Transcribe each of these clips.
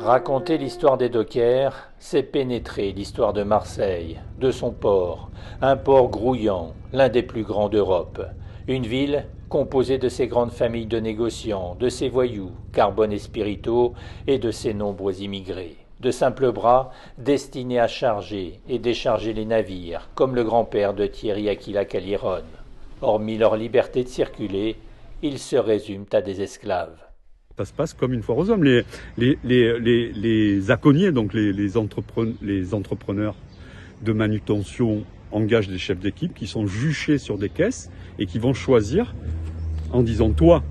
Raconter l'histoire des dockers, c'est pénétrer l'histoire de Marseille, de son port, un port grouillant, l'un des plus grands d'Europe. Une ville composée de ses grandes familles de négociants, de ses voyous, Carbone et Spirito, et de ses nombreux immigrés. De simples bras destinés à charger et décharger les navires, comme le grand-père de Thierry Aquila Calirone. Hormis leur liberté de circuler, ils se résument à des esclaves. Ça se passe comme une foire aux hommes. Les aconniers, donc les entrepreneurs de manutention, engagent des chefs d'équipe qui sont juchés sur des caisses et qui vont choisir en disant toi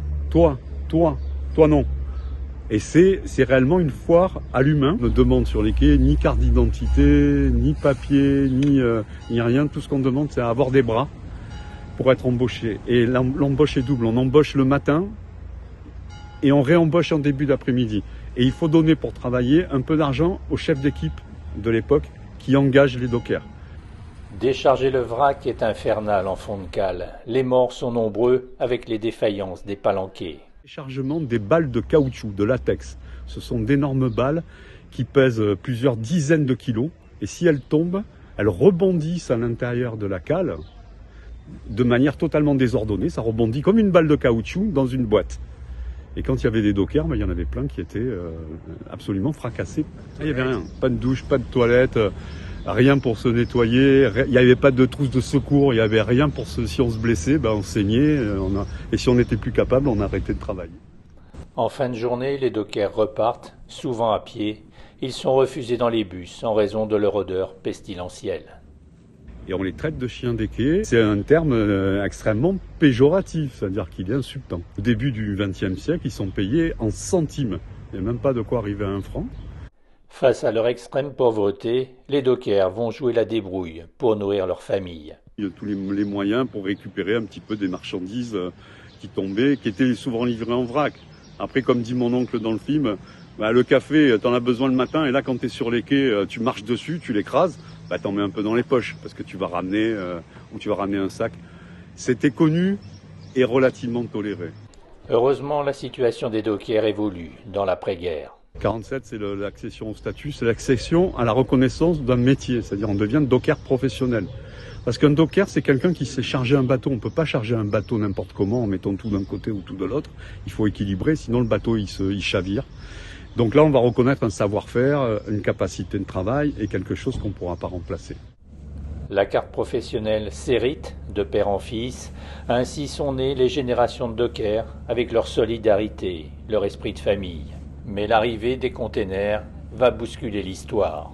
non. Et c'est réellement une foire à l'humain. On ne demande sur les quais ni carte d'identité, ni papier, ni rien. Tout ce qu'on demande, c'est avoir des bras pour être embauché. Et l'embauche est double. On embauche le matin et on réembauche en début d'après-midi. Et il faut donner pour travailler un peu d'argent au chef d'équipe de l'époque qui engage les dockers. Décharger le vrac est infernal en fond de cale. Les morts sont nombreux avec les défaillances des palanquets. Déchargement des balles de caoutchouc, de latex. Ce sont d'énormes balles qui pèsent plusieurs dizaines de kilos. Et si elles tombent, elles rebondissent à l'intérieur de la cale de manière totalement désordonnée. Ça rebondit comme une balle de caoutchouc dans une boîte. Et quand il y avait des dockers, il y en avait plein qui étaient absolument fracassés. Il n'y avait rien, pas de douche, pas de toilette, rien pour se nettoyer, il n'y avait pas de trousse de secours, il n'y avait rien pour si on se blessait, on saignait, et si on n'était plus capable, on arrêtait de travailler. En fin de journée, les dockers repartent, souvent à pied. Ils sont refusés dans les bus en raison de leur odeur pestilentielle. Et on les traite de chiens des quais. C'est un terme extrêmement péjoratif, c'est-à-dire qu'il est insultant. Au début du XXe siècle, ils sont payés en centimes. Il n'y a même pas de quoi arriver à 1 franc. Face à leur extrême pauvreté, les dockers vont jouer la débrouille pour nourrir leur famille. Il y a tous les moyens pour récupérer un petit peu des marchandises qui tombaient, qui étaient souvent livrées en vrac. Après, comme dit mon oncle dans le film, le café, t'en as besoin le matin, et là, quand t'es sur les quais, tu marches dessus, tu l'écrases, t'en mets un peu dans les poches, parce que tu vas ramener un sac. C'était connu et relativement toléré. Heureusement, la situation des dockers évolue dans l'après-guerre. 47, c'est l'accession au statut, c'est l'accession à la reconnaissance d'un métier, c'est-à-dire on devient docker professionnel. Parce qu'un docker, c'est quelqu'un qui sait charger un bateau. On ne peut pas charger un bateau n'importe comment en mettant tout d'un côté ou tout de l'autre. Il faut équilibrer, sinon le bateau il chavire. Donc là, on va reconnaître un savoir-faire, une capacité de travail et quelque chose qu'on ne pourra pas remplacer. La carte professionnelle s'hérite de père en fils. Ainsi sont nées les générations de dockers avec leur solidarité, leur esprit de famille. Mais l'arrivée des containers va bousculer l'histoire.